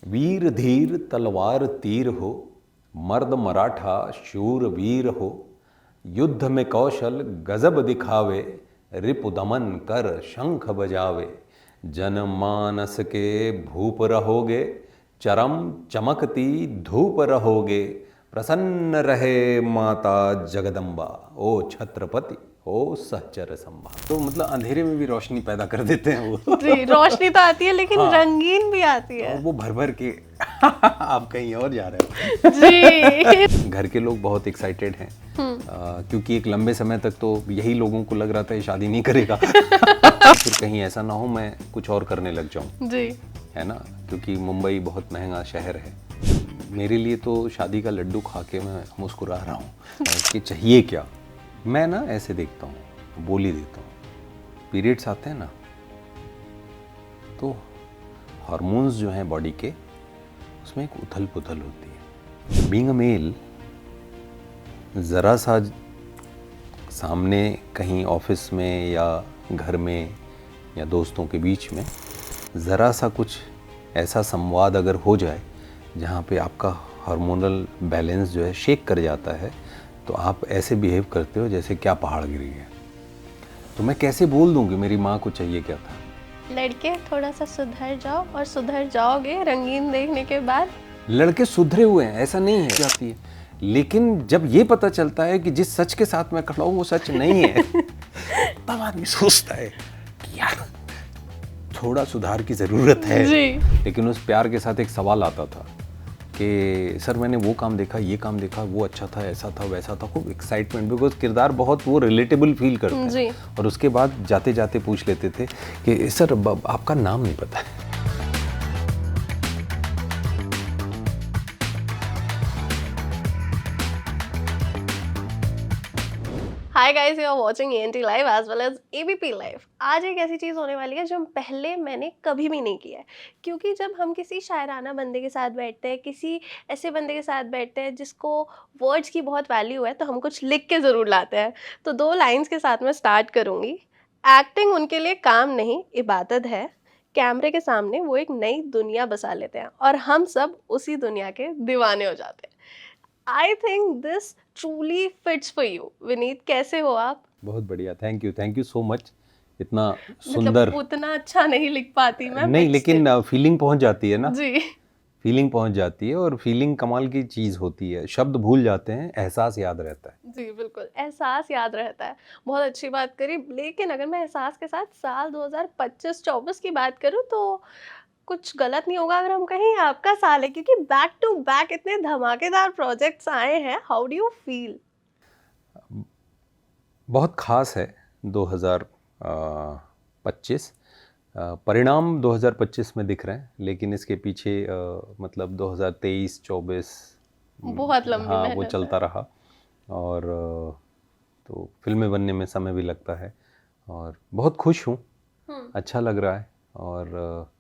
वीर धीर तलवार तीर हो, मर्द मराठा शूर वीर हो, युद्ध में कौशल गजब दिखावे, रिपु दमन कर शंख बजावे। जनमानस के भूप रहोगे, चरम चमकती धूप रहोगे, प्रसन्न रहे माता जगदम्बा, ओ छत्रपति ओ सहचर संभा। तो मतलब अंधेरे में भी रोशनी पैदा कर देते हैं वो। जी, रोशनी तो आती है लेकिन रंगीन भी आती है। और वो भर भर के आप कहीं और जा रहे हो। जी। घर के लोग बहुत एक्साइटेड हैं क्योंकि एक लंबे समय तक तो यही लोगों को लग रहा था ये शादी नहीं करेगा। फिर कहीं ऐसा ना हो मैं कुछ और करने लग जाऊं, जी। है ना, क्योंकि मुंबई बहुत महंगा शहर है। मेरे लिए तो शादी का लड्डू खा के मैं मुस्कुरा रहा हूँ कि चाहिए क्या। मैं ना ऐसे देखता हूँ, बोली देता हूँ, पीरियड्स आते हैं ना तो हार्मोन्स जो हैं बॉडी के उसमें एक उथल पुथल होती है। बीइंग अ मेल, ज़रा सा सामने कहीं ऑफिस में या घर में या दोस्तों के बीच में ज़रा सा कुछ ऐसा संवाद अगर हो जाए जहाँ पे आपका हार्मोनल बैलेंस जो है शेक कर जाता है, तो आप ऐसे बिहेव करते हो जैसे क्या पहाड़ गिर गया। तो मैं कैसे बोल दूँ कि मेरी माँ को चाहिए क्या था। लड़के थोड़ा सा सुधर जाओ, और सुधर जाओगे रंगीन देखने के बाद। लड़के सुधरे हुए हैं ऐसा नहीं है जाती है, लेकिन जब ये पता चलता है कि जिस सच के साथ मैं खड़ा हूँ वो सच नहीं है तब आदमी सोचता है कि यार थोड़ा सुधार की ज़रूरत है। जी। लेकिन उस प्यार के साथ एक सवाल आता था कि सर मैंने वो काम देखा, ये काम देखा, वो अच्छा था, ऐसा था, वैसा था। खूब एक्साइटमेंट, बिकॉज किरदार बहुत वो रिलेटेबल फील करते हैं। जी। और उसके बाद जाते जाते पूछ लेते थे कि सर आपका नाम नहीं पता है। Hi guys, you are watching ANT live as well as ABP live. आज एक ऐसी चीज़ होने वाली है जो पहले मैंने कभी भी नहीं किया है, क्योंकि जब हम किसी शायराना बंदे के साथ बैठते हैं, किसी ऐसे बंदे के साथ बैठते हैं जिसको वर्ड्स की बहुत वैल्यू है, तो हम कुछ लिख के ज़रूर लाते हैं। तो 2 लाइंस के साथ मैं स्टार्ट करूँगी। एक्टिंग उनके लिए काम नहीं, इबादत है। कैमरे के सामने वो एक नई दुनिया बसा लेते हैं और हम सब उसी दुनिया के दीवाने हो जाते हैं। I think this truly fits for you. Vineet, कैसे हो आप? बहुत बढ़िया, थैंक यू सो मच। इतना मतलब सुंदर उतना अच्छा नहीं लिख पाती मैं, नहीं, बट लेकिन स्टिल। फीलिंग पहुंच जाती है ना। जी। फीलिंग पहुंच जाती है और फीलिंग कमाल की चीज़ होती है। शब्द भूल जाते हैं, एहसास याद रहता है। जी बिल्कुल, एहसास याद रहता है। बहुत अच्छी बात करी, लेकिन अगर मैं एहसास के साथ साल 2025-24 की बात करूँ तो कुछ गलत नहीं होगा अगर हम कहें आपका साल है, क्योंकि बैक टू बैक इतने धमाकेदार प्रोजेक्ट्स आए हैं। How do you feel? बहुत ख़ास है 2025। परिणाम 2025 में दिख रहे हैं, लेकिन इसके पीछे मतलब 2023-24 बहुत लंबी हाँ वो मेहनत है। चलता रहा। और तो फिल्में बनने में समय भी लगता है और बहुत खुश हूँ, अच्छा लग रहा है। और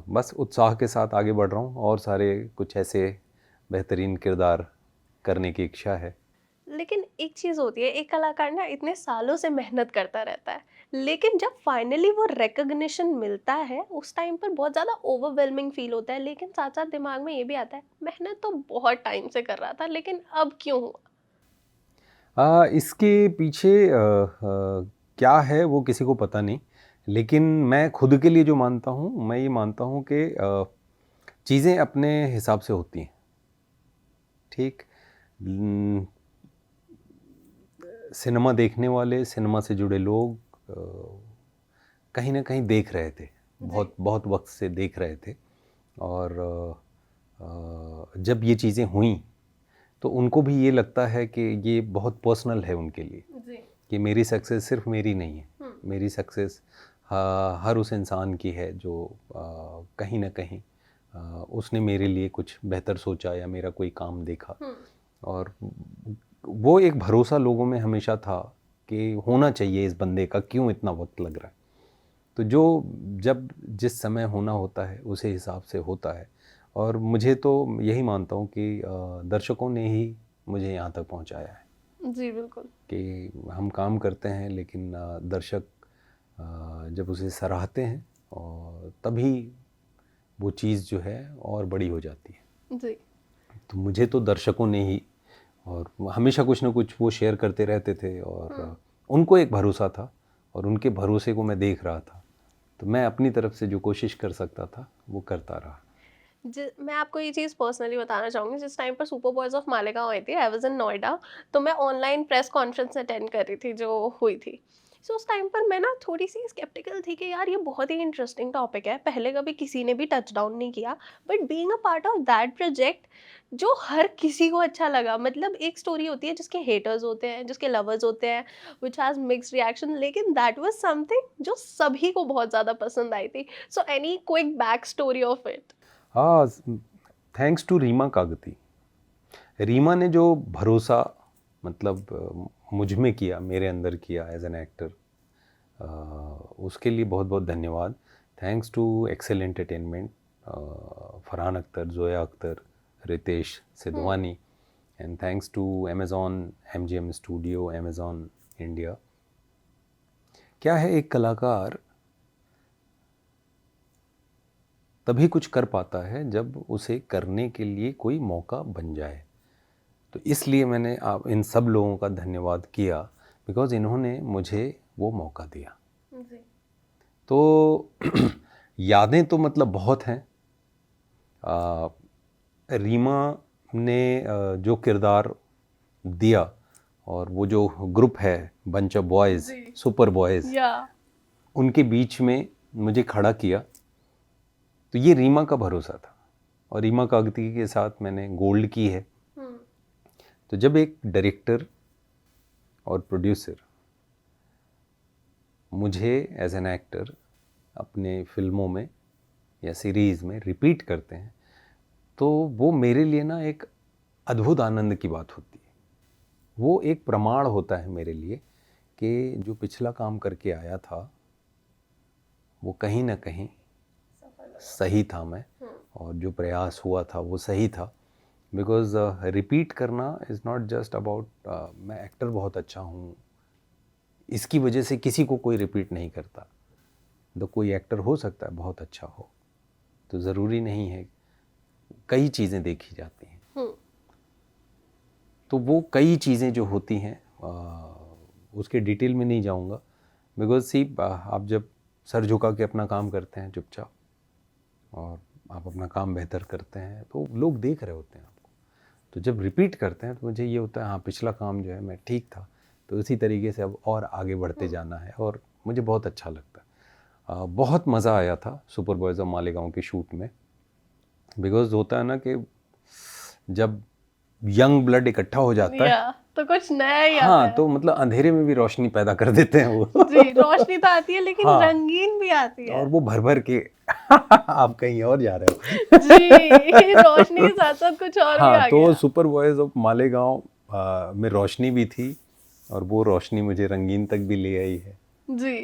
बस उत्साह के साथ आगे बढ़ रहा हूँ और सारे कुछ ऐसे बेहतरीन किरदार करने की इच्छा है। लेकिन एक चीज होती है, एक कलाकार ना इतने सालों से मेहनत करता रहता है, लेकिन जब फाइनली वो रिकग्निशन मिलता है उस टाइम पर बहुत ज्यादा ओवरवेलमिंग फील होता है, लेकिन साथ साथ दिमाग में ये भी आता है मेहनत तो बहुत टाइम से कर रहा था, लेकिन अब क्यों हुआ? इसके पीछे क्या है वो किसी को पता नहीं, लेकिन मैं खुद के लिए जो मानता हूँ, मैं ये मानता हूँ कि चीज़ें अपने हिसाब से होती हैं, ठीक। सिनेमा देखने वाले, सिनेमा से जुड़े लोग कहीं ना कहीं देख रहे थे, बहुत बहुत वक्त से देख रहे थे। और जब ये चीज़ें हुई तो उनको भी ये लगता है कि ये बहुत पर्सनल है उनके लिए, कि मेरी सक्सेस सिर्फ मेरी नहीं है, मेरी सक्सेस हर उस इंसान की है जो कहीं ना कहीं उसने मेरे लिए कुछ बेहतर सोचा या मेरा कोई काम देखा। और वो एक भरोसा लोगों में हमेशा था कि होना चाहिए इस बंदे का, क्यों इतना वक्त लग रहा है। तो जो जब जिस समय होना होता है उसी हिसाब से होता है। और मुझे तो यही मानता हूँ कि दर्शकों ने ही मुझे यहाँ तक पहुँचाया है। जी बिल्कुल। कि हम काम करते हैं लेकिन दर्शक जब उसे सराहते हैं और तभी वो चीज़ जो है और बड़ी हो जाती है। जी। तो मुझे तो दर्शकों ने ही, और हमेशा कुछ ना कुछ वो शेयर करते रहते थे, और उनको एक भरोसा था और उनके भरोसे को मैं देख रहा था, तो मैं अपनी तरफ से जो कोशिश कर सकता था वो करता रहा। मैं आपको ये चीज़ पर्सनली बताना चाहूँगी, जिस टाइम पर सुपर बॉयज़ ऑफ मालेगांव आई थी, आई वाज़ इन नोएडा, तो मैं ऑनलाइन प्रेस कॉन्फ्रेंस अटेंड कर रही थी जो हुई थी। सो उस टाइम पर मैं ना थोड़ी-सी स्केप्टिकल थी कि यार ये बहुत ही इंटरेस्टिंग टॉपिक है, पहले कभी किसी ने भी टच डाउन नहीं किया, but being a part of that project जो हर किसी को अच्छा लगा। मतलब एक स्टोरी होती है जिसके हेटर्स होते हैं, जिसके लवर्स होते हैं, व्हिच हैज़ मिक्स्ड रिएक्शन, लेकिन दैट वाज़ समथिंग जो सभी को बहुत ज़्यादा पसंद आई थी। So any quick back story of it? हाँ, थैंक्स टू रीमा कागती। रीमा ने जो भरोसा मतलब मुझ में किया, मेरे अंदर किया एज एन एक्टर, उसके लिए बहुत बहुत धन्यवाद। Thanks to Excel Entertainment, Farhan Akhtar, Zoya Akhtar, Ritesh Sidhwani, and thanks to Amazon, MGM studio, Amazon India. क्या है, एक कलाकार तभी कुछ कर पाता है जब उसे करने के लिए कोई मौका बन जाए। तो इसलिए मैंने आप इन सब लोगों का धन्यवाद किया, बिकॉज़ इन्होंने मुझे वो मौका दिया। जी। तो यादें तो मतलब बहुत हैं। रीमा ने जो किरदार दिया, और वो जो ग्रुप है, बंच ऑफ बॉयज़, जी। सुपर बॉयज़, या उनके बीच में मुझे खड़ा किया, तो ये रीमा का भरोसा था। और रीमा कागती के साथ मैंने गोल्ड की है। तो जब एक डायरेक्टर और प्रोड्यूसर मुझे एज एन एक्टर अपने फिल्मों में या सीरीज़ में रिपीट करते हैं, तो वो मेरे लिए ना एक अद्भुत आनंद की बात होती है। वो एक प्रमाण होता है मेरे लिए कि जो पिछला काम करके आया था वो कहीं ना कहीं सही था मैं, और जो प्रयास हुआ था वो सही था। बिकॉज रिपीट करना इज़ नॉट जस्ट अबाउट मैं एक्टर बहुत अच्छा हूँ, इसकी वजह से किसी को कोई रिपीट नहीं करता। तो कोई एक्टर हो सकता है बहुत अच्छा हो, तो ज़रूरी नहीं है, कई चीज़ें देखी जाती हैं। तो वो कई चीज़ें जो होती हैं उसके डिटेल में नहीं जाऊंगा, बिकॉज सी आप जब सर झुका के अपना काम करते हैं चुपचाप, और आप अपना काम बेहतर करते हैं, तो लोग देख रहे होते हैं आपको। तो जब रिपीट करते हैं तो मुझे ये होता है, हाँ पिछला काम जो है मैं ठीक था, तो इसी तरीके से अब और आगे बढ़ते जाना है, और मुझे बहुत अच्छा लगता है। बहुत मज़ा आया था सुपर बॉयज़ ऑफ मालेगांव के शूट में, बिकॉज होता है ना कि जब यंग ब्लड इकट्ठा हो जाता है तो कुछ नया ही आता हाँ है। तो मतलब अंधेरे में भी रोशनी पैदा कर देते हैं वो। जी, रोशनी तो आती है लेकिन हाँ, रंगीन भी आती है। और वो भर भर के आप कहीं और जा रहे हो। जी, रोशनी के साथ साथ कुछ और भी हाँ, आ तो गया। सुपर बॉयज़ ऑफ मालेगांव में रोशनी भी थी, और वो रोशनी मुझे रंगीन तक भी ले आई है। जी,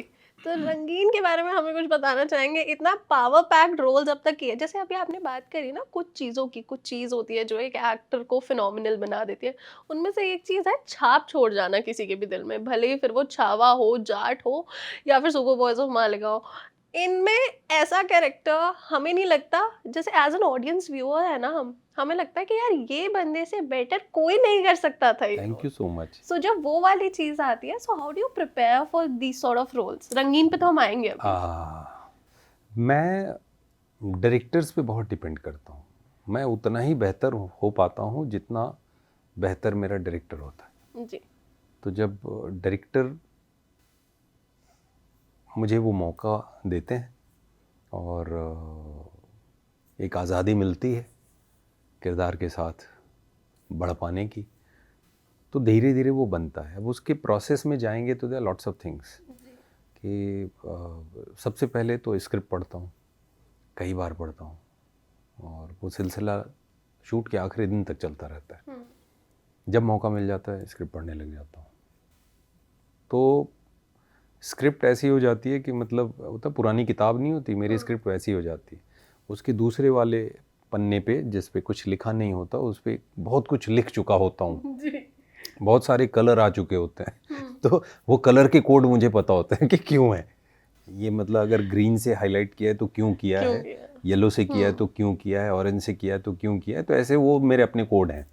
तो रंगीन के बारे में हमें कुछ बताना चाहेंगे? इतना पावर पैक्ड रोल जब तक किए, जैसे अभी आपने बात करी ना कुछ चीज़ों की, कुछ चीज़ होती है जो एक एक्टर को फिनोमिनल बना देती है। उनमें से एक चीज़ है छाप छोड़ जाना किसी के भी दिल में, भले ही फिर वो छावा हो, जाट हो या फिर सुपर बॉयज़ ऑफ मालेगांव। इनमें ऐसा कैरेक्टर हमें नहीं लगता, जैसे एज़ एन ऑडियंस व्यूअर है ना हमें लगता है कि यार ये बंदे से बेटर कोई नहीं कर सकता था ये thank role. You so much. So जब वो वाली चीज आती है, so how do you prepare for these sort of roles? रंगीन पे तो हम आएंगे अभी। मैं डायरेक्टर्स पे बहुत डिपेंड करता हूँ। मैं उतना ही बेहतर हो पाता हूँ जितना बेहतर मेरा डायरेक्टर होता है। जी। तो जब डायरेक्टर मुझे वो मौका देते हैं और एक आज़ादी मिलती है किरदार के साथ बढ़ पाने की, तो धीरे धीरे वो बनता है। अब उसके प्रोसेस में जाएंगे तो there are lots of things कि सबसे पहले तो स्क्रिप्ट पढ़ता हूँ, कई बार पढ़ता हूँ, और वो सिलसिला शूट के आखिरी दिन तक चलता रहता है। जब मौका मिल जाता है स्क्रिप्ट पढ़ने लग जाता हूँ। तो स्क्रिप्ट ऐसी हो जाती है कि मतलब होता पुरानी किताब नहीं होती, मेरी स्क्रिप्ट वैसी हो जाती है। उसके दूसरे वाले पन्ने पे जिस पे कुछ लिखा नहीं होता, उस पे बहुत कुछ लिख चुका होता हूँ। बहुत सारे कलर आ चुके होते हैं, तो वो कलर के कोड मुझे पता होते हैं कि क्यों है ये, मतलब अगर ग्रीन से हाईलाइट किया है तो क्यों किया है, येलो से किया है तो क्यों किया है, ऑरेंज से किया है तो क्यों किया है। तो ऐसे वो मेरे अपने कोड हैं,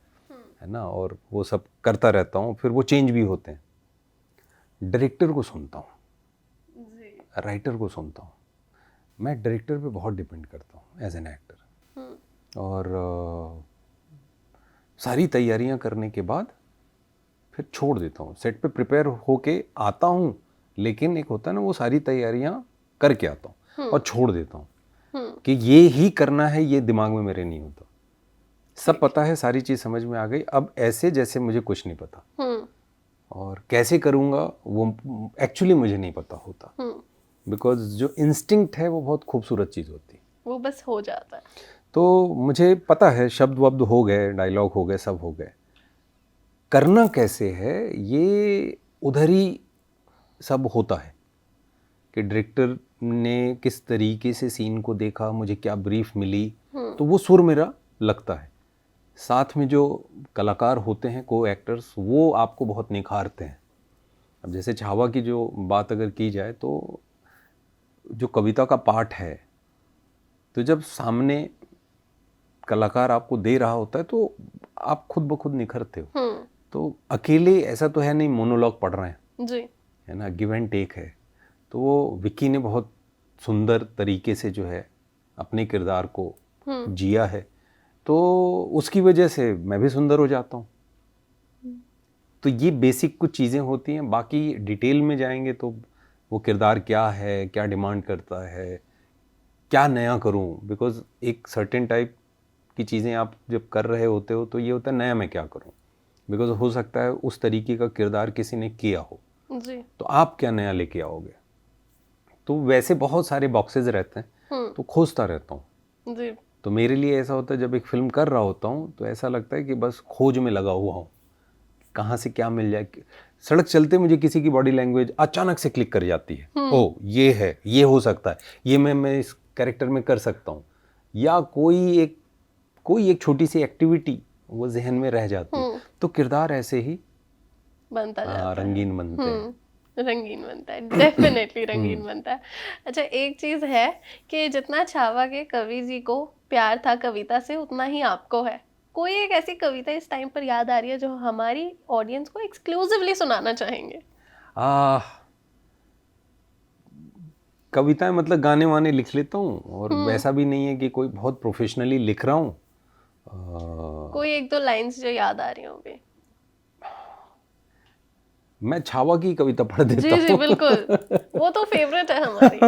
है ना, और वो सब करता रहता हूँ, फिर वो चेंज भी होते हैं। डायरेक्टर को सुनता हूँ, राइटर को सुनता हूँ। मैं डायरेक्टर पे बहुत डिपेंड करता हूँ एज एन एक्टर। और सारी तैयारियां करने के बाद फिर छोड़ देता हूँ। सेट पे प्रिपेयर होके आता हूँ, लेकिन एक होता है ना, वो सारी तैयारियां करके आता हूँ और छोड़ देता हूँ कि ये ही करना है, ये दिमाग में मेरे नहीं होता। सब पता है, सारी चीज़ समझ में आ गई, अब ऐसे जैसे मुझे कुछ नहीं पता, और कैसे करूँगा वो एक्चुअली मुझे नहीं पता होता। बिकॉज जो इंस्टिंक्ट है वो बहुत खूबसूरत चीज़ होती है, वो बस हो जाता है। तो मुझे पता है, शब्द वब्द हो गए, डायलॉग हो गए, सब हो गए, करना कैसे है ये उधर ही सब होता है कि डायरेक्टर ने किस तरीके से सीन को देखा, मुझे क्या ब्रीफ मिली, तो वो सुर मेरा लगता है। साथ में जो कलाकार होते हैं, को एक्टर्स, वो आपको बहुत निखारते हैं। अब जैसे छावा की जो बात अगर की जाए, तो जो कविता का पाठ है, तो जब सामने कलाकार आपको दे रहा होता है तो आप खुद ब खुद निखरते हो। तो अकेले ऐसा तो है नहीं मोनोलॉग पढ़ रहे हैं जी, है ना, गिव एंड टेक है। तो वो विक्की ने बहुत सुंदर तरीके से जो है अपने किरदार को जिया है, तो उसकी वजह से मैं भी सुंदर हो जाता हूँ। तो ये बेसिक कुछ चीज़ें होती हैं, बाकी डिटेल में जाएंगे तो वो किरदार क्या है, क्या डिमांड करता है, क्या नया करूं। बिकॉज एक सर्टेन टाइप की चीज़ें आप जब कर रहे होते हो तो ये होता है नया मैं क्या करूं, बिकॉज हो सकता है उस तरीके का किरदार किसी ने किया हो जी, तो आप क्या नया लेके आओगे। तो वैसे बहुत सारे बॉक्सेस रहते हैं, तो खोजता रहता हूँ। जी, तो मेरे लिए ऐसा होता है, जब एक फिल्म कर रहा होता हूँ तो ऐसा लगता है कि बस खोज में लगा हुआ हूँ, कहाँ से क्या मिल जाए। सड़क चलते मुझे किसी की बॉडी लैंग्वेज अचानक से क्लिक कर जाती है, ओ ये है, ये हो सकता है, ये मैं इस कैरेक्टर में कर सकता हूँ, या कोई एक छोटी सी एक्टिविटी वो जहन में रह जाती है। तो किरदार ऐसे ही बनता जाता है, रंगीन बनते हैं। रंगीन बनता है, डेफिनेटली रंगीन बनता है। अच्छा, एक चीज है कि जितना छावा के कवि जी को प्यार था कविता से, उतना ही आपको है। कोई एक ऐसी कविता इस टाइम पर याद आ रही है जो हमारी ऑडियंस को एक्सक्लूसिवली सुनाना चाहेंगे? कविताएं मतलब गाने वाने लिख लेता हूँ, और वैसा भी नहीं है कि कोई बहुत प्रोफेशनली लिख रहा हूँ। कोई एक दो लाइंस जो याद आ रही होंगी। मैं छावा की कविता पढ़ देता जी जी हूँ। बिल्कुल, वो तो फेवरेट है हमारी।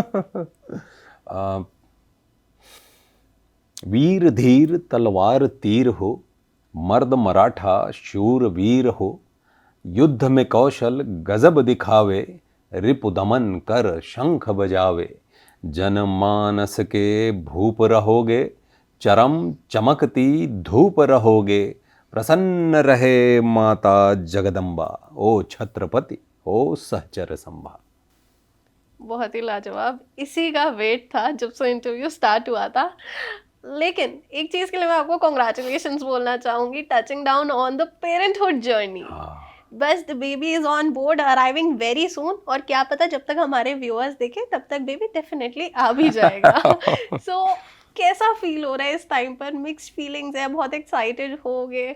वीर धीर तलवार तीर हो, मर्द मराठा शूर वीर हो, युद्ध में कौशल गजब दिखावे, रिपु दमन कर शंख बजावे, जनमानस के भूप रहोगे, चरम चमकती धूप रहोगे, प्रसन्न रहे माता जगदम्बा, ओ छत्रपति ओ सहचर संभा। बहुत ही लाजवाब, इसी का वेट था जब से इंटरव्यू स्टार्ट हुआ था। लेकिन एक चीज के लिए मैं आपको कॉन्ग्रेचुलेशंस बोलना चाहूंगी, touching down on the parenthood journey. बस the baby is on board, arriving very soon, और क्या पता जब तक हमारे व्यूअर्स देखें तब तक बेबी डेफिनेटली आ भी जाएगा। सो कैसा फील हो रहा है इस टाइम पर? मिक्स्ड फीलिंग्स है, बहुत एक्साइटेड हो गए?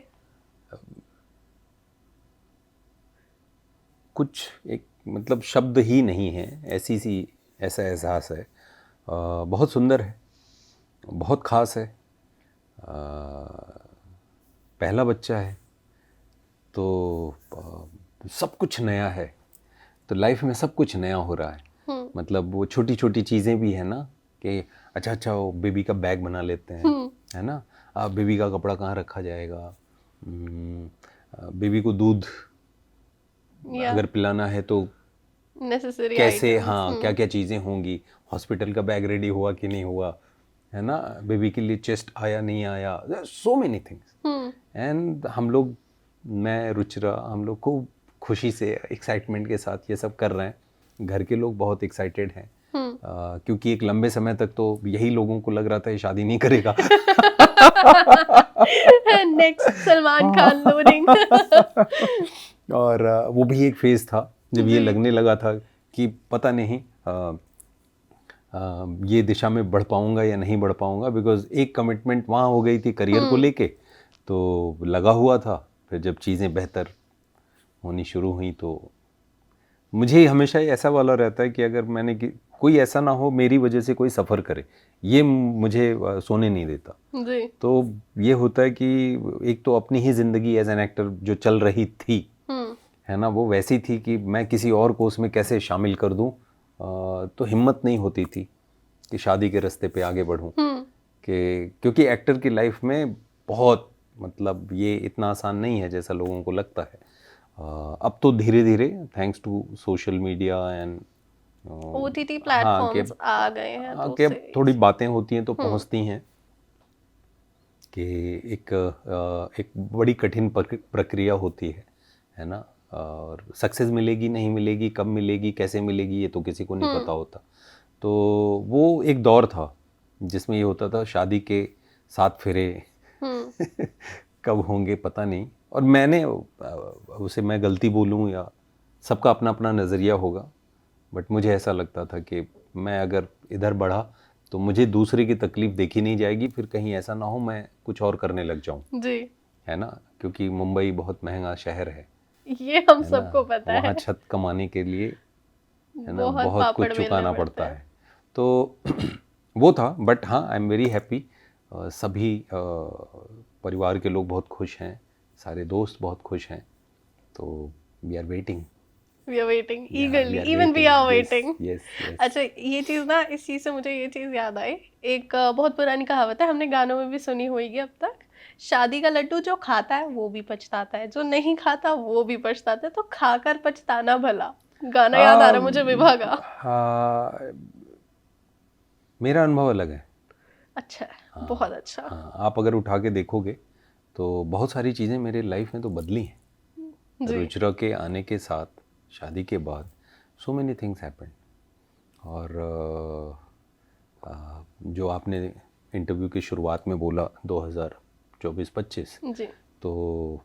कुछ एक मतलब शब्द ही नहीं है, ऐसा एहसास है। बहुत सुंदर है, बहुत ख़ास है। पहला बच्चा है तो सब कुछ नया है, तो लाइफ में सब कुछ नया हो रहा है। मतलब वो छोटी छोटी चीज़ें भी है ना, कि अच्छा वो बेबी का बैग बना लेते हैं, है ना, बेबी का कपड़ा कहाँ रखा जाएगा, बेबी को दूध अगर पिलाना है तो नेसेसरी कैसे, हाँ क्या क्या चीज़ें होंगी, हॉस्पिटल का बैग रेडी हुआ कि नहीं हुआ, है ना, बेबी के लिए चेस्ट आया नहीं आया, सो मेनी थिंग्स। एंड हम लोग, मैं रुचिरा, हम लोग खूब खुशी से एक्साइटमेंट के साथ ये सब कर रहे हैं। घर के लोग बहुत एक्साइटेड हैं, क्योंकि एक लंबे समय तक तो यही लोगों को लग रहा था ये शादी नहीं करेगा। Next Salman Khan loading. और वो भी एक फेज था जब ये लगने लगा था कि पता नहीं ये दिशा में बढ़ पाऊंगा या नहीं बढ़ पाऊंगा, बिकॉज एक कमिटमेंट वहाँ हो गई थी करियर को लेके, तो लगा हुआ था। फिर जब चीज़ें बेहतर होनी शुरू हुई तो मुझे हमेशा ही ऐसा वाला रहता है कि अगर मैंने कोई ऐसा ना हो मेरी वजह से कोई सफ़र करे, ये मुझे सोने नहीं देता जी। तो ये होता है कि एक तो अपनी ही ज़िंदगी एज एन एक्टर जो चल रही थी है ना, वो वैसी थी कि मैं किसी और को उसमें कैसे शामिल कर दूं, तो हिम्मत नहीं होती थी कि शादी के रास्ते पे आगे बढ़ूं, कि क्योंकि एक्टर की लाइफ में बहुत मतलब ये इतना आसान नहीं है जैसा लोगों को लगता है। अब तो धीरे धीरे thanks to social media and OTT platforms आ गए हैं तो कि अब उससे थोड़ी बातें होती हैं तो पहुंचती हैं कि एक बड़ी कठिन प्रक्रिया होती है ना, और सक्सेस मिलेगी नहीं मिलेगी, कब मिलेगी, कैसे मिलेगी, ये तो किसी को नहीं पता होता। तो वो एक दौर था जिसमें ये होता था शादी के 7 फेरे कब होंगे पता नहीं, और मैंने उसे मैं गलती बोलूँ या सबका अपना अपना नज़रिया होगा, बट मुझे ऐसा लगता था कि मैं अगर इधर बढ़ा तो मुझे दूसरे की तकलीफ़ देखी नहीं जाएगी, फिर कहीं ऐसा ना हो मैं कुछ और करने लग जाऊं, जी। है ना, क्योंकि मुंबई बहुत महंगा शहर है ये हम है सबको ना, पता है। वहाँ छत कमाने के लिए है ना बहुत बहुत पापड़ कुछ बेलने चुकाना पड़ते पड़ता हैं। है। तो वो था, बट हाँ आई एम वेरी हैप्पी। सभी परिवार के लोग बहुत खुश हैं, सारे दोस्त बहुत खुश हैं, तो we are waiting, We are waiting we eagerly, are even we waiting, are yes waiting. Yes yes. अच्छा, ये चीज़ ना, इस चीज़ से मुझे ये चीज़ याद आई। एक बहुत पुरानी कहावत है, हमने गानों में भी सुनी होगी अब तक। शादी का लड्डू जो खाता है वो भी पछताता है, जो नहीं खाता वो भी पछताता है, तो खाकर पछताना भला। गाना याद आ रहा है मुझे विभा का। हाँ, मेरा अनुभव अलग है। अच्छा है, बहुत अच्छा। हाँ, आप अगर उठा के देखोगे तो बहुत सारी चीज़ें मेरे लाइफ में तो बदली हैं। जी। रुचिरा के आने के साथ, शादी के बाद सो मेनी थिंग्स हैपेंड। और जो आपने इंटरव्यू की शुरुआत में बोला 2024-25, जी। तो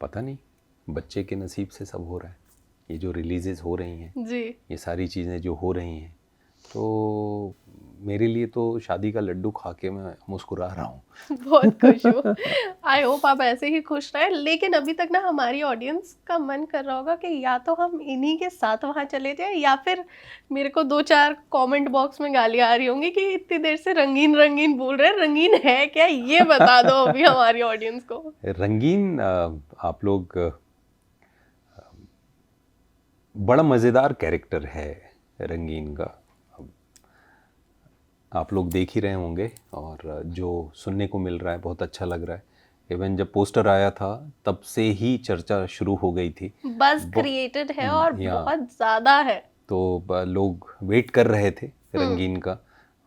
पता नहीं बच्चे के नसीब से सब हो रहा है। ये जो रिलीजेस हो रही हैं, जी। ये सारी चीज़ें जो हो रही हैं, तो मेरे लिए तो शादी का लड्डू खा के मैं मुस्कुरा रहा हूँ। बहुत खुश हूँ। आई होप आप ऐसे ही खुश रहें। लेकिन अभी तक ना हमारी ऑडियंस का मन कर रहा होगा कि या तो हम इन्हीं के साथ वहाँ चले जाएं, या फिर मेरे को 2-4 कमेंट बॉक्स में गालियाँ आ रही होंगी कि इतनी देर से रंगीन रंगीन बोल रहे हैं, रंगीन है क्या, ये बता दो अभी हमारी ऑडियंस को। रंगीन आप लोग बड़ा मज़ेदार कैरेक्टर है रंगीन का, आप लोग देख ही रहे होंगे, और जो सुनने को मिल रहा है बहुत अच्छा लग रहा है। इवन जब पोस्टर आया था तब से ही चर्चा शुरू हो गई थी, बज़ क्रिएटेड है और या बहुत ज़्यादा है। तो लोग वेट कर रहे थे रंगीन का,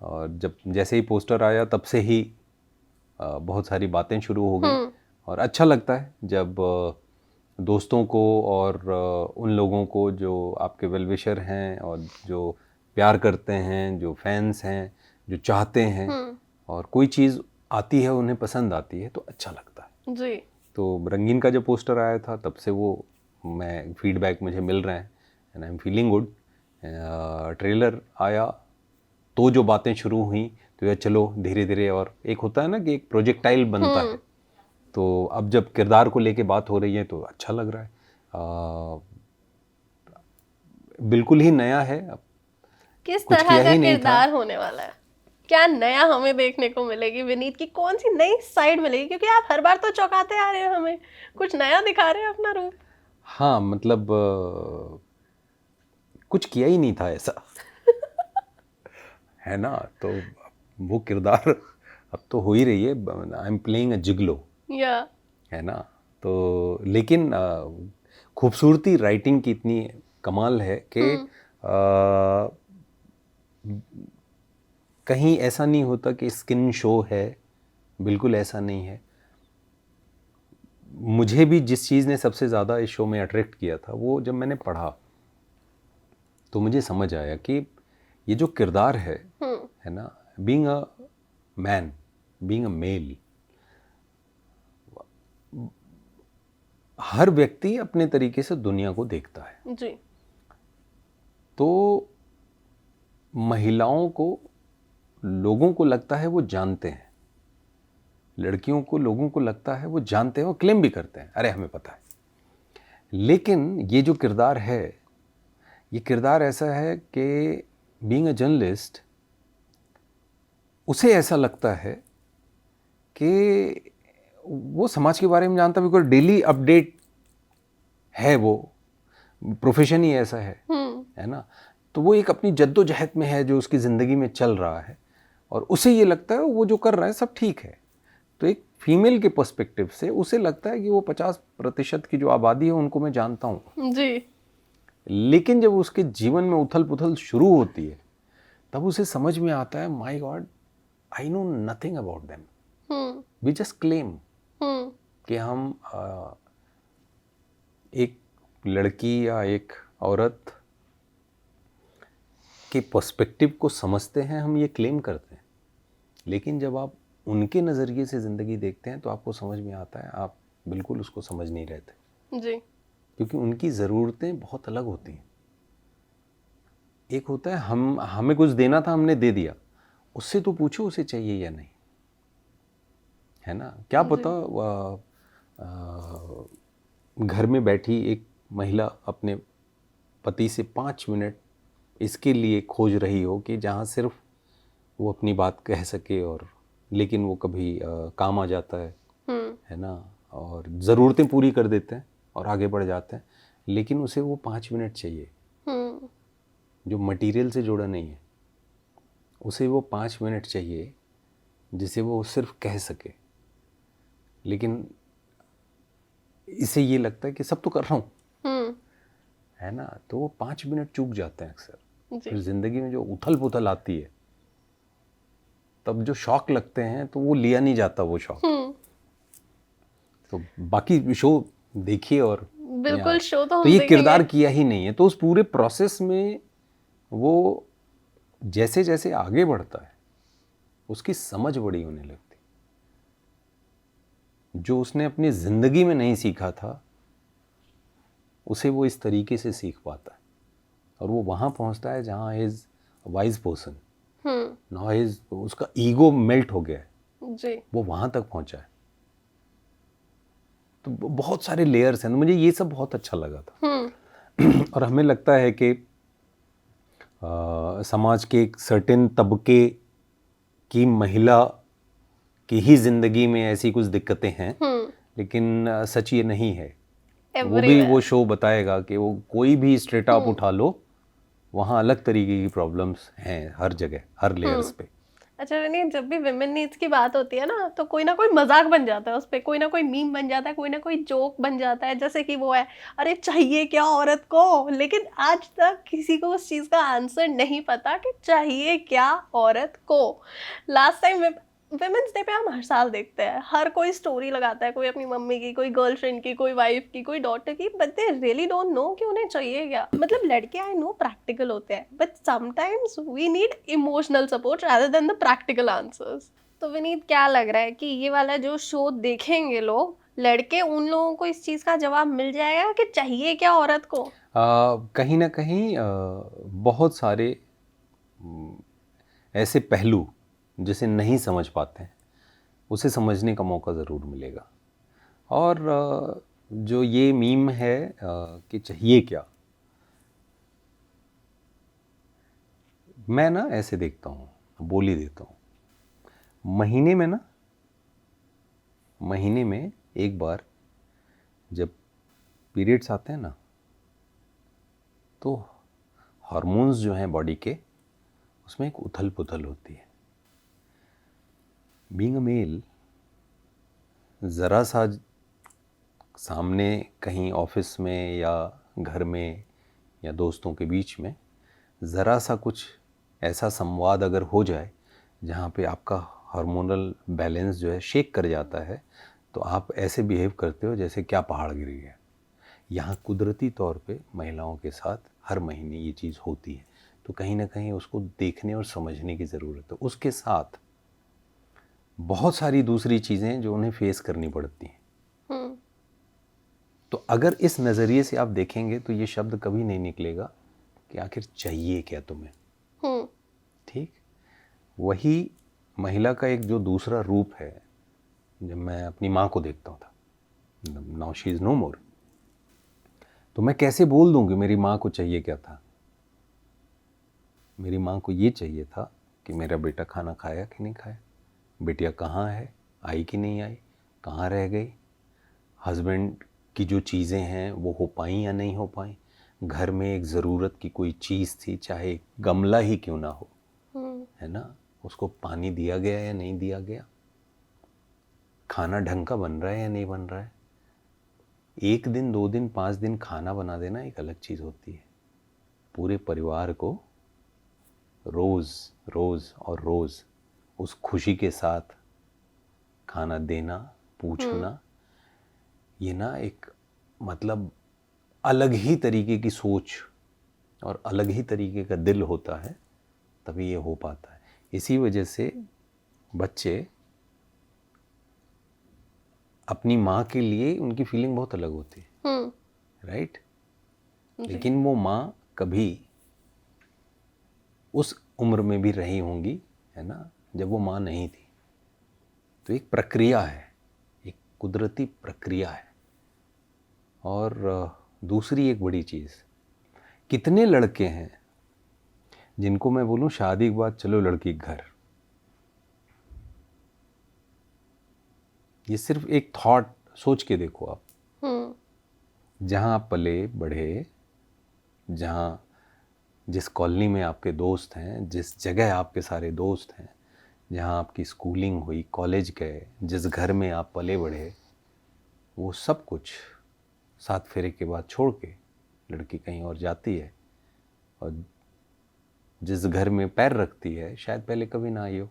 और जब जैसे ही पोस्टर आया तब से ही बहुत सारी बातें शुरू हो गई। और अच्छा लगता है जब दोस्तों को और उन लोगों को जो आपके वेलविशर हैं और जो प्यार करते हैं, जो फैंस हैं, जो चाहते हैं, और कोई चीज़ आती है उन्हें पसंद आती है तो अच्छा लगता है। जी। तो रंगीन का जब पोस्टर आया था तब से वो मैं फीडबैक मुझे मिल रहे हैं and I am feeling good. Trailer आया तो जो बातें शुरू हुई तो यार चलो धीरे धीरे, और एक होता है ना कि एक प्रोजेक्टाइल बनता है, तो अब जब किरदार को लेके बात हो रही है तो अच्छा लग रहा है। बिल्कुल ही नया है, किस कुछ तरह किया का ही नहीं था। किरदार होने वाला है, क्या नया हमें देखने को मिलेगी, विनीत की कौन सी नई साइड मिलेगी, क्योंकि आप हर बार तो चौंकाते आ रहे हैं, हमें कुछ नया दिखा रहे हैं अपना रूप। हाँ मतलब कुछ किया ही नहीं था ऐसा है ना, तो वो किरदार अब तो हो ही रही है। आई एम प्लेइंग अ जिगलो, या है ना, तो लेकिन खूबसूरती राइटिंग की इतनी कमाल है कि कहीं ऐसा नहीं होता कि स्किन शो है, बिल्कुल ऐसा नहीं है। मुझे भी जिस चीज़ ने सबसे ज़्यादा इस शो में अट्रैक्ट किया था वो जब मैंने पढ़ा तो मुझे समझ आया कि ये जो किरदार है ना, being a man, being a male, हर व्यक्ति अपने तरीके से दुनिया को देखता है। जी। तो महिलाओं को, लोगों को लगता है वो जानते हैं, लड़कियों को लोगों को लगता है वो जानते हैं, वो क्लेम भी करते हैं, अरे हमें पता है। लेकिन ये जो किरदार है, ये किरदार ऐसा है कि बीइंग अ जर्नलिस्ट उसे ऐसा लगता है कि वो समाज के बारे में जानता, बिकॉज डेली अपडेट है, वो प्रोफेशन ही ऐसा है ना। तो वो एक अपनी जद्दोजहद में है जो उसकी ज़िंदगी में चल रहा है, और उसे ये लगता है वो जो कर रहा है सब ठीक है। तो एक फीमेल के पर्सपेक्टिव से उसे लगता है कि वो 50% की जो आबादी है उनको मैं जानता हूँ जी। लेकिन जब उसके जीवन में उथल पुथल शुरू होती है तब उसे समझ में आता है, my god, I know nothing about them, we just claim कि हम एक लड़की या एक औरत के पर्सपेक्टिव को समझते हैं, हम ये क्लेम करते हैं। लेकिन जब आप उनके नज़रिए से ज़िंदगी देखते हैं तो आपको समझ में आता है आप बिल्कुल उसको समझ नहीं रहे थे जी। क्योंकि उनकी ज़रूरतें बहुत अलग होती हैं। एक होता है हमें कुछ देना था, हमने दे दिया, उससे तो पूछो उसे चाहिए या नहीं, है ना। क्या पता घर में बैठी एक महिला अपने पति से 5 मिनट इसके लिए खोज रही हो कि जहाँ सिर्फ वो अपनी बात कह सके, और लेकिन वो कभी काम आ जाता है ना, और ज़रूरतें पूरी कर देते हैं और आगे बढ़ जाते हैं, लेकिन उसे वो 5 मिनट चाहिए जो मटेरियल से जुड़ा नहीं है। उसे वो 5 मिनट चाहिए जिसे वो सिर्फ कह सके, लेकिन इसे ये लगता है कि सब तो कर रहा हूँ, है ना। तो वो 5 मिनट चूक जाते हैं अक्सर। फिर ज़िंदगी में जो उथल पुथल आती है तब जो शौक लगते हैं तो वो लिया नहीं जाता वो शौक। तो बाकी शो देखिए, और बिल्कुल शो तो तो हम ये किरदार देखेंगे। किया ही नहीं है। तो उस पूरे प्रोसेस में वो जैसे जैसे आगे बढ़ता है उसकी समझ बड़ी होने लगती, जो उसने अपनी ज़िंदगी में नहीं सीखा था उसे वो इस तरीके से सीख पाता है, और वो वहाँ पहुँचता है जहाँ is wise person, now is, उसका ईगो मेल्ट हो गया है जी। वो वहाँ तक पहुँचा है। तो बहुत सारे लेयर्स हैं, तो मुझे ये सब बहुत अच्छा लगा था। और हमें लगता है कि समाज के एक सर्टेन तबके की महिला की ही ज़िंदगी में ऐसी कुछ दिक्कतें हैं, लेकिन सच ये नहीं है। वो भी वो शो बताएगा कि वो कोई भी स्ट्रेट आप उठा लो, वहाँ अलग तरीके की प्रॉब्लम्स हैं हर जगह, हर लेयर्स पे। अच्छा विनीत, जब भी विमेन नीड्स की बात होती है ना तो कोई ना कोई मजाक बन जाता है उस पर, कोई ना कोई मीम बन जाता है, कोई ना कोई जोक बन जाता है, जैसे कि वो है अरे चाहिए क्या औरत को। लेकिन आज तक किसी को उस चीज़ का आंसर नहीं पता कि चाहिए क्या औरत को। लास्ट टाइम विमेंस डे पे हम हर साल देखते हैं, हर कोई स्टोरी लगाता है, कोई अपनी मम्मी की, कोई गर्लफ्रेंड की, कोई वाइफ की, कोई डॉटर की, but they really don't know कि उन्हें चाहिए क्या। मतलब लड़के आई नो प्रैक्टिकल होते हैं, but sometimes we need emotional support rather than the practical answers. तो विनीत, क्या लग रहा है कि ये वाला जो शो देखेंगे लोग, लड़के, उन लोगों को इस चीज़ का जवाब मिल जाएगा कि चाहिए क्या औरत को? कहीं ना कहीं बहुत सारे ऐसे पहलू जिसे नहीं समझ पाते हैं उसे समझने का मौका ज़रूर मिलेगा। और जो ये मीम है कि चाहिए क्या, मैं ना ऐसे देखता हूँ, बोल ही देता हूँ। महीने में एक बार जब पीरियड्स आते हैं ना, तो हार्मोन्स जो हैं बॉडी के, उसमें एक उथल पुथल होती है। बीइंग अ मेल, ज़रा सा सामने कहीं ऑफिस में या घर में या दोस्तों के बीच में ज़रा सा कुछ ऐसा संवाद अगर हो जाए जहाँ पे आपका हार्मोनल बैलेंस जो है शेक कर जाता है, तो आप ऐसे बिहेव करते हो जैसे क्या पहाड़ गिर गया। यहाँ कुदरती तौर पे महिलाओं के साथ हर महीने ये चीज़ होती है। तो कहीं ना कहीं उसको देखने और समझने की ज़रूरत है। उसके साथ बहुत सारी दूसरी चीज़ें जो उन्हें फेस करनी पड़ती हैं। तो अगर इस नज़रिए से आप देखेंगे तो ये शब्द कभी नहीं निकलेगा कि आखिर चाहिए क्या तुम्हें। ठीक, वही महिला का एक जो दूसरा रूप है, जब मैं अपनी माँ को देखता था, नाउ शी इज़ नो मोर, तो मैं कैसे बोल दूँ कि मेरी माँ को चाहिए क्या था। मेरी माँ को ये चाहिए था कि मेरा बेटा खाना खाया कि नहीं खाया, बिटिया कहाँ है, आई कि नहीं आई, कहाँ रह गई, हस्बैंड की जो चीज़ें हैं वो हो पाई या नहीं हो पाई, घर में एक ज़रूरत की कोई चीज़ थी, चाहे गमला ही क्यों ना हो, है ना, उसको पानी दिया गया या नहीं दिया गया, खाना ढंग का बन रहा है या नहीं बन रहा है। 1 दिन 2 दिन 5 दिन खाना बना देना एक अलग चीज़ होती है, पूरे परिवार को रोज़ रोज़ और रोज़ उस खुशी के साथ खाना देना, पूछना, ये ना एक मतलब अलग ही तरीके की सोच और अलग ही तरीके का दिल होता है, तभी ये हो पाता है। इसी वजह से बच्चे अपनी माँ के लिए उनकी फीलिंग बहुत अलग होती है, राइट। लेकिन वो माँ कभी उस उम्र में भी रही होंगी, है ना, जब वो माँ नहीं थी। तो एक प्रक्रिया है, एक कुदरती प्रक्रिया है। और दूसरी एक बड़ी चीज़, कितने लड़के हैं जिनको मैं बोलूँ शादी के बाद चलो लड़की के घर, ये सिर्फ एक थॉट सोच के देखो आप, जहाँ आप पले बढ़े, जहाँ जिस कॉलोनी में आपके दोस्त हैं, जिस जगह आपके सारे दोस्त हैं, जहाँ आपकी स्कूलिंग हुई, कॉलेज गए, जिस घर में आप पले बढ़े, वो सब कुछ 7 फेरे के बाद छोड़ के लड़की कहीं और जाती है, और जिस घर में पैर रखती है शायद पहले कभी ना आई हो,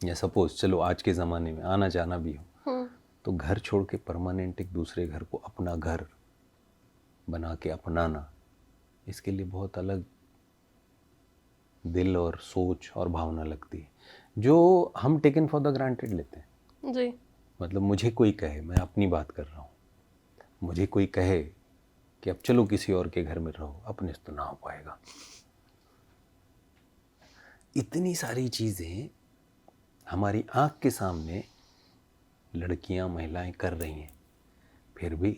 या सपोज चलो आज के ज़माने में आना जाना भी हो, तो घर छोड़ के परमानेंट एक दूसरे घर को अपना घर बना के अपनाना, इसके लिए बहुत अलग दिल और सोच और भावना लगती है, जो हम टेकन फॉर द ग्रांटेड लेते हैं जी। मतलब मुझे कोई कहे, मैं अपनी बात कर रहा हूँ, मुझे कोई कहे कि अब चलो किसी और के घर में रहो, अपने से तो ना हो पाएगा। इतनी सारी चीज़ें हमारी आँख के सामने लड़कियाँ महिलाएं कर रही हैं, फिर भी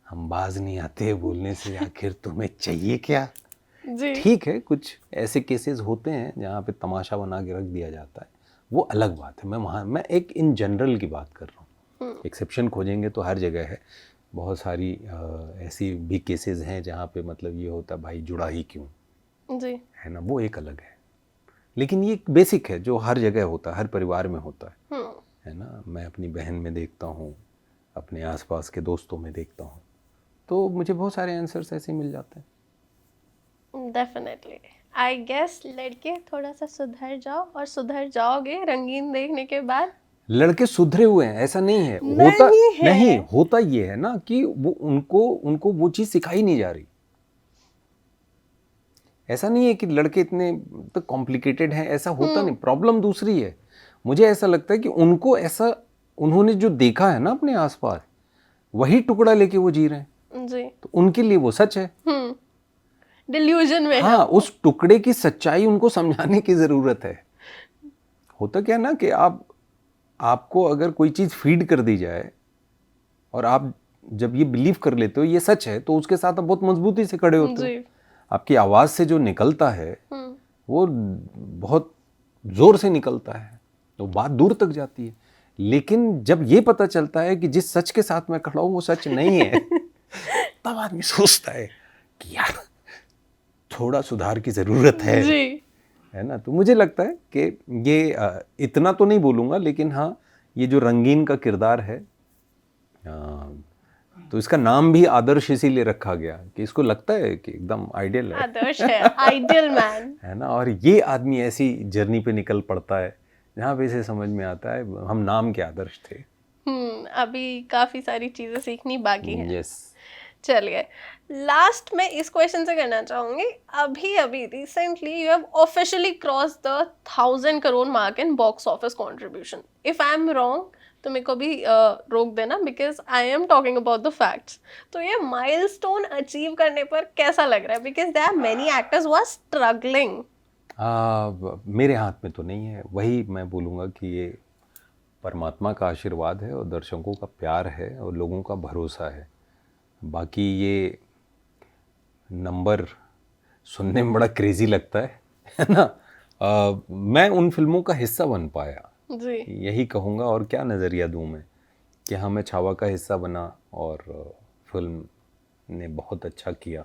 हम बाज नहीं आते बोलने से, आखिर तुम्हें चाहिए क्या। जी। ठीक है, कुछ ऐसे केसेस होते हैं जहाँ पे तमाशा बना के रख दिया जाता है, वो अलग बात है। मैं एक इन जनरल की बात कर रहा हूँ, एक्सेप्शन खोजेंगे तो हर जगह है, बहुत सारी ऐसी भी केसेस हैं जहाँ पे मतलब ये होता है भाई जुड़ा ही क्यों, जी। है ना, वो एक अलग है। लेकिन ये एक बेसिक है जो हर जगह होता है, हर परिवार में होता है ना। मैं अपनी बहन में देखता हूँ, अपने आसपास के दोस्तों में देखता हूँ, तो मुझे बहुत सारे आंसर्स ऐसे मिल जाते हैं। डेफिनेटली आई गेस लड़के थोड़ा सा सुधर जाओ, और सुधर जाओगे रंगीन देखने के बाद। लड़के सुधरे हुए हैं ऐसा नहीं है, होता ये है ना कि वो उनको वो चीज़ सिखाई नहीं जा रही। ऐसा नहीं है कि लड़के इतने तो कॉम्प्लिकेटेड हैं, ऐसा होता नहीं, प्रॉब्लम दूसरी है। मुझे ऐसा लगता है कि उनको ऐसा, उन्होंने जो देखा है ना अपने आसपास, वही टुकड़ा लेके वो जी रहे हैं जी, तो उनके लिए वो सच है। डिल्यूजन में हाँ, उस टुकड़े की सच्चाई उनको समझाने की जरूरत है। होता क्या ना कि आपको अगर कोई चीज फीड कर दी जाए और आप जब ये बिलीव कर लेते हो ये सच है, तो उसके साथ आप बहुत मजबूती से खड़े होते हो। आपकी आवाज से जो निकलता है वो बहुत जोर से निकलता है, तो बात दूर तक जाती है। लेकिन जब ये पता चलता है कि जिस सच के साथ मैं खड़ा हूं वो सच नहीं है तब आदमी सोचता है कि यार थोड़ा सुधार की जरूरत है ना। तो मुझे लगता है कि ये इतना तो नहीं बोलूंगा, लेकिन हाँ, ये जो रंगीन का किरदार है, तो इसका नाम भी आदर्श इसीलिए रखा गया कि इसको लगता है कि एकदम आइडियल है, आदर्श है, आइडियल मैन है ना। और ये आदमी ऐसी जर्नी पे निकल पड़ता है जहाँ पे इसे समझ में आता है हम नाम के आदर्श थे। अभी काफी सारी चीजें सीखनी बाकी है। यस। चलिए, लास्ट में इस क्वेश्चन से करना चाहूंगी, अभी अभी recently you have officially cross the 1000 crore mark in box office contribution. If I am wrong तो मेरे को भी रोक देना, because I am talking about the facts. तो ये माइलस्टोन अचीव करने पर कैसा लग रहा है, because there are many actors who are struggling. मेरे हाथ में तो नहीं है, वही मैं बोलूँगा कि ये परमात्मा का आशीर्वाद है और दर्शकों का प्यार है और लोगों का भरोसा है. बाकी ये नंबर सुनने में बड़ा क्रेजी लगता है ना. मैं उन फिल्मों का हिस्सा बन पाया, जी. यही कहूँगा. और क्या नज़रिया दूँ मैं कि हाँ, मैं छावा का हिस्सा बना और फिल्म ने बहुत अच्छा किया.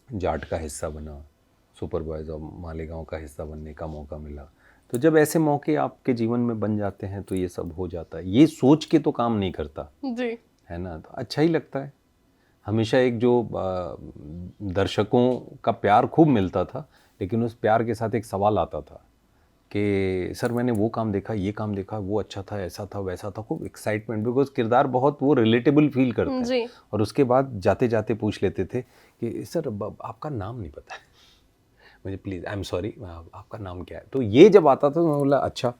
जाट का हिस्सा बना, सुपर बॉयज और मालेगांव का हिस्सा बनने का मौका मिला. तो जब ऐसे मौके आपके जीवन में बन जाते हैं तो ये सब हो जाता है. ये सोच के तो काम नहीं करता जी. है ना. तो अच्छा ही लगता है. हमेशा एक जो दर्शकों का प्यार खूब मिलता था, लेकिन उस प्यार के साथ एक सवाल आता था कि सर मैंने वो काम देखा, ये काम देखा, वो अच्छा था, ऐसा था, वैसा था. खूब एक्साइटमेंट, बिकॉज किरदार बहुत वो रिलेटेबल फील करते हैं. जी. और उसके बाद जाते जाते पूछ लेते थे कि सर आपका नाम नहीं पता है मुझे, प्लीज़, आई एम सॉरी, आपका नाम क्या है. तो ये जब आता था तो मैं बोला अच्छा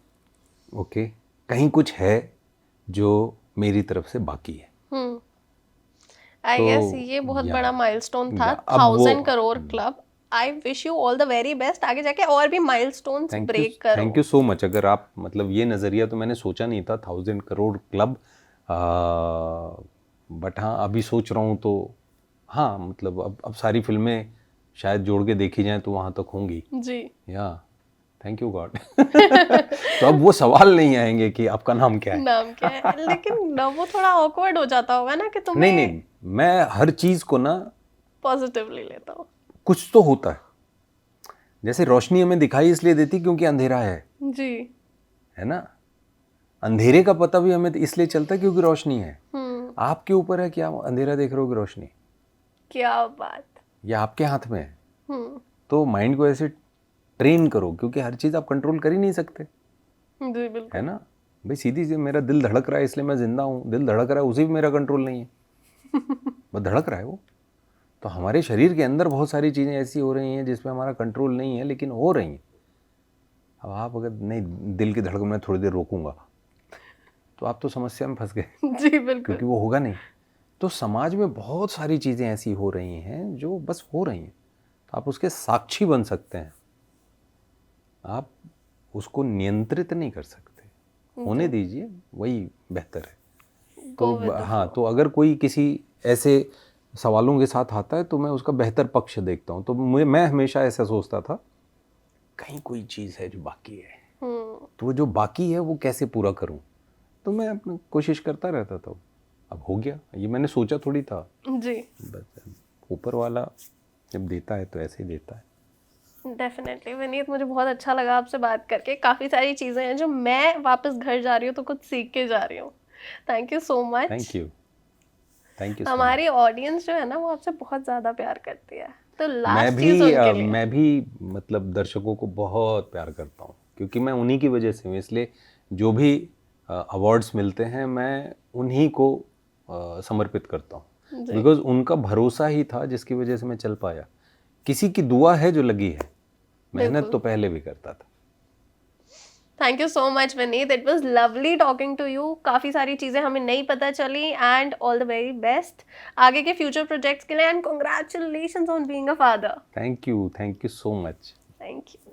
ओके, कहीं कुछ है जो मेरी तरफ से बाकी है. आई तो गेस ये बहुत या- बड़ा माइलस्टोन था, या, अब वो- 1000 crore club. I wish you all the very best, आगे जाके और भी माइलस्टोन्स ब्रेक करो. Thank you so much. अगर आप मतलब ये नज़रिया तो मैंने सोचा नहीं था 1000 करोड़ क्लब, बट हाँ अभी सोच रहा हूँ तो हाँ, मतलब अब सारी फिल्में शायद जोड़ के देखी जाएं तो वहाँ तक होंगी. जी. या थैंक यू गॉड. तो अब वो सवाल नहीं आएंगे कि आपका नाम क्या है. नाम क्या है, लेकिन ना वो थोड़ा ऑकवर्ड हो जाता होगा ना कि तुम्हें. नहीं, मैं हर चीज़ को ना पॉजिटिवली लेता हूँ. कुछ तो होता है. जैसे रोशनी हमें दिखाई इसलिए देती क्योंकि अंधेरा जी. है ना. अंधेरे का पता भी हमें इसलिए चलता है क्योंकि रोशनी है. आपके ऊपर है कि आप अंधेरा देख रहे हो कि रोशनी. क्या बात. ये आपके हाथ में है. तो माइंड को ऐसे ट्रेन करो, क्योंकि हर चीज़ आप कंट्रोल कर ही नहीं सकते. जी बिल्कुल. है ना भाई. सीधी सी, मेरा दिल धड़क रहा है इसलिए मैं जिंदा हूँ. दिल धड़क रहा है, उसी भी मेरा कंट्रोल नहीं है. बस धड़क रहा है वो. तो हमारे शरीर के अंदर बहुत सारी चीज़ें ऐसी हो रही हैं जिसमें हमारा कंट्रोल नहीं है, लेकिन हो रही हैं. अब आप अगर नहीं, दिल की धड़कन में थोड़ी देर रोकूंगा तो आप तो समस्या में फंस गए. जी बिल्कुल. क्योंकि वो होगा नहीं. तो समाज में बहुत सारी चीज़ें ऐसी हो रही हैं जो बस हो रही हैं. तो आप उसके साक्षी बन सकते हैं, आप उसको नियंत्रित नहीं कर सकते. होने दीजिए, वही बेहतर है. तो हाँ, तो अगर कोई किसी ऐसे सवालों के साथ आता है तो मैं उसका बेहतर पक्ष देखता हूँ. तो मैं हमेशा ऐसा सोचता था कहीं कोई चीज़ है जो बाकी है, तो वो जो बाकी है वो कैसे पूरा करूँ. तो मैं अपनी कोशिश करता रहता था. अब हो गया. ये मैंने सोचा थोड़ी था. जी. बस ऊपर वाला जब देता है तो ऐसे ही देता है. डेफिनेटली विनीत, मुझे बहुत अच्छा लगा आपसे बात करके. काफ़ी सारी चीज़ें हैं जो मैं वापस घर जा रही हूँ तो कुछ सीख के जा रही हूँ. Thank you so much. Thank you. Thank you. हमारी ऑडियंस जो है ना वो आपसे बहुत ज़्यादा प्यार करती है. तो लास्ट चीज़ उनके लिए. मैं भी मतलब दर्शकों को बहुत प्यार करता हूँ, क्योंकि मैं उन्हीं की वजह से हूँ. इसलिए जो भी अवार्ड्स मिलते हैं मैं उन्हीं को समर्पित करता हूँ. बिकॉज उनका भरोसा ही था जिसकी वजह से मैं चल पाया. किसी की दुआ है जो लगी है. मेहनत तो पहले भी करता था. Thank you so much Vineet, it was lovely talking to you. काफ़ी सारी चीज़ें हमें नहीं पता चली. And all the very best आगे के फ्यूचर प्रोजेक्ट्स के लिए. And congratulations on being a father. Thank you so much. Thank you.